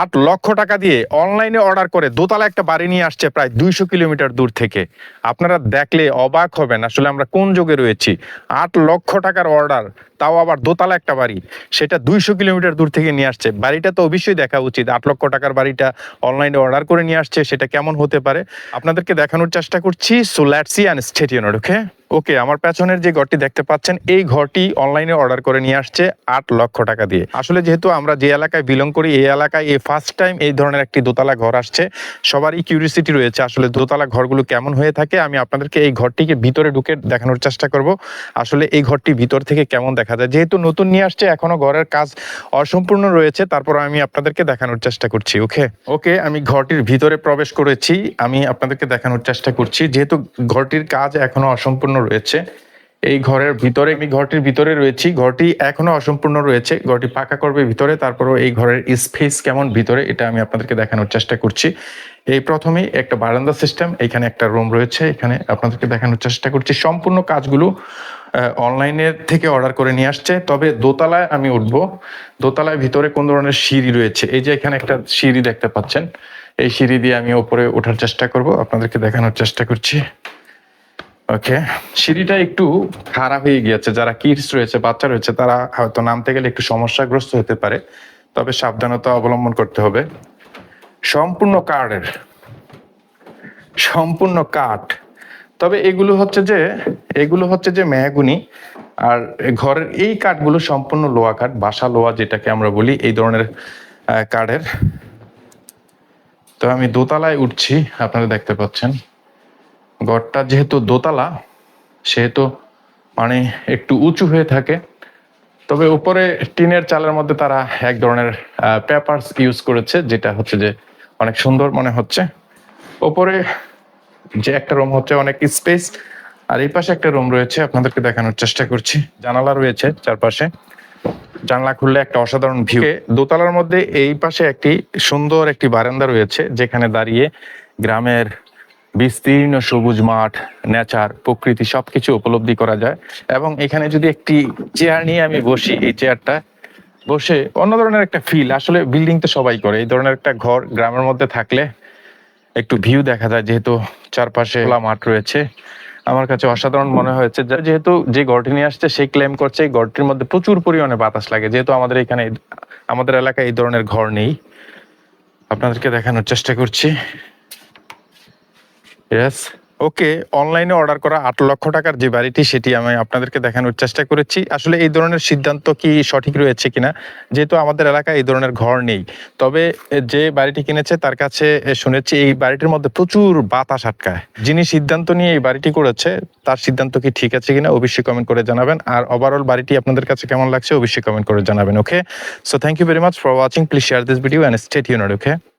8 লক্ষ টাকা দিয়ে অনলাইনে অর্ডার করে দোতলা একটা বাড়ি নিয়ে আসছে প্রায় 200 কিলোমিটার দূর থেকে। আপনারা দেখলে অবাক হবেন আসলে আমরা কোন যুগে রয়েছি। 8 লক্ষ টাকার অর্ডার, তাও আবার দোতলা একটা বাড়ি, সেটা 200 কিলোমিটার দূর থেকে নিয়ে আসছে। বাড়িটা তো অবশ্যই দেখা উচিত। 8 লক্ষ টাকার বাড়িটা অনলাইনে অর্ডার করে নিয়ে আসছে, সেটা কেমন হতে পারে আপনাদেরকে দেখানোর চেষ্টা করছি। So let's see and stay tuned. Okay, আমার পেছনের যে ঘরটি দেখতে পাচ্ছেন, এই ঘরটি অনলাইনে অর্ডার করে নিয়ে আসছে 8 লক্ষ টাকা দিয়ে। আসলে যেহেতু আমরা যে এলাকায় বিলং করি, এই এলাকায় এই ফার্স্ট টাইম এই ধরনের একটি দোতলা ঘর আসছে। সবারই কিউরিয়াসিটি রয়েছে আসলে দোতলা ঘরগুলো কেমন হয়ে থাকে। আমি আপনাদেরকে এই ঘরটিকে ভিতরে ঢুকে দেখানোর চেষ্টা করব আসলে এই ঘরটি ভিতর থেকে কেমন দেখা যায়। যেহেতু নতুন নিয়ে আসছে, এখনো ঘরের কাজ অসম্পূর্ণ রয়েছে, তারপর আমি আপনাদেরকে দেখানোর চেষ্টা করছি। ওকে, আমি ঘরটির ভিতরে প্রবেশ করেছি। আমি আপনাদেরকে দেখানোর চেষ্টা করছি। যেহেতু ঘরটির কাজ এখনো অসম্পূর্ণ রয়েছে, এই ঘরের ভিতরে আমি ঘরটির ভিতরে রয়েছি। ঘরটি এখনো অসম্পূর্ণ রয়েছে, ঘরটি পাকা করবে ভিতরে, তারপরও এই ঘরের স্পেস কেমন ভিতরে এটা আমি আপনাদেরকে দেখানোর চেষ্টা করছি। এই প্রথমেই একটা বারান্দা সিস্টেম, এখানে একটা রুম রয়েছে, এখানে আপনাদেরকে দেখানোর চেষ্টা করছি। সম্পূর্ণ কাজগুলো অনলাইনের থেকে অর্ডার করে নিয়ে আসছে। তবে দোতলায় আমি উঠবো। দোতলায় ভিতরে কোন ধরনের সিঁড়ি রয়েছে, এই যে এখানে একটা সিঁড়ি দেখতে পাচ্ছেন, এই সিঁড়ি দিয়ে আমি উপরে ওঠার চেষ্টা করব, আপনাদেরকে দেখানোর চেষ্টা করছি। ওকে, সিঁড়িটা একটু খারাপ হয়ে গিয়েছে। যারা কিডস রয়েছে, বাচ্চা রয়েছে, তারা হয়তো নামতে গেলে একটু সমস্যাগ্রস্ত হতে পারে, তবে সাবধানতা অবলম্বন করতে হবে। সম্পূর্ণ কাঠের, সম্পূর্ণ কাঠ। তবে এগুলো হচ্ছে যে মেহগুনি। আর ঘরের এই কাঠগুলো সম্পূর্ণ লোহা কাঠ, বাসা লোহা যেটাকে আমরা বলি, এই ধরনের কাঠের। তো আমি দোতলায় উঠছি, আপনারা দেখতে পাচ্ছেন। ঘরটা যেহেতু দোতলা, সেহেতু মানে একটু উঁচু হয়ে থাকে। তবে উপরে টিনের চালের মধ্যে তারা এক ধরনের পেপারস ইউজ করেছে, যেটা হচ্ছে যে অনেক সুন্দর মনে হচ্ছে। উপরে যে একটা রুম হচ্ছে অনেক স্পেস, আর এই পাশে একটা রুম রয়েছে, আপনাদেরকে দেখানোর চেষ্টা করছি। জানালা রয়েছে চারপাশে, জানলা খুললে একটা অসাধারণ ভিউ। দোতলার মধ্যে এই পাশে একটি সুন্দর একটি বারান্দা রয়েছে, যেখানে দাঁড়িয়ে গ্রামের বিস্তীর্ণ সবুজ মাঠ, নেচার, প্রকৃতি সবকিছু উপলব্ধি করা যায়। এবং এখানে যদি একটি চেয়ার নিয়ে আমি বসি, এই চেয়ারটা বসে অন্য ধরনের একটা ফিল। আসলে বিল্ডিং তো সবাই করে, এই ধরনের একটা ঘর গ্রামের মধ্যে থাকলে একটু ভিউ দেখা যায়। যেহেতু চারপাশে খোলা মাঠ রয়েছে, আমার কাছে অসাধারণ মনে হয়েছে। যেহেতু যে ঘরটি নিয়ে আসছে সে ক্লেম করছে এই ঘরটির মধ্যে প্রচুর পরিমাণে বাতাস লাগে, যেহেতু আমাদের এখানে আমাদের এলাকায় এই ধরনের ঘর নেই। আপনাদেরকে দেখানোর চেষ্টা করছি। ইয়েস, ওকে, অনলাইনে অর্ডার করা 8 লক্ষ টাকার যে বাড়িটি, সেটি আমি আপনাদেরকে দেখানোর চেষ্টা করেছি। আসলে এই ধরনের সিদ্ধান্ত কি সঠিক রয়েছে কিনা, যেহেতু আমাদের এলাকায় এই ধরনের ঘর নেই। তবে যে বাড়িটি কিনেছে তার কাছে শুনেছি এই বাড়িটির মধ্যে প্রচুর বাতাস আটকায়। যিনি সিদ্ধান্ত নিয়ে এই বাড়িটি করেছে, তার সিদ্ধান্ত কি ঠিক আছে কিনা অবশ্যই কমেন্ট করে জানাবেন। আর ওভারঅল বাড়িটি আপনাদের কাছে কেমন লাগছে অবশ্যই কমেন্ট করে জানাবেন। Okay, so thank you very much for watching. Please share this video and stay tuned. Okay.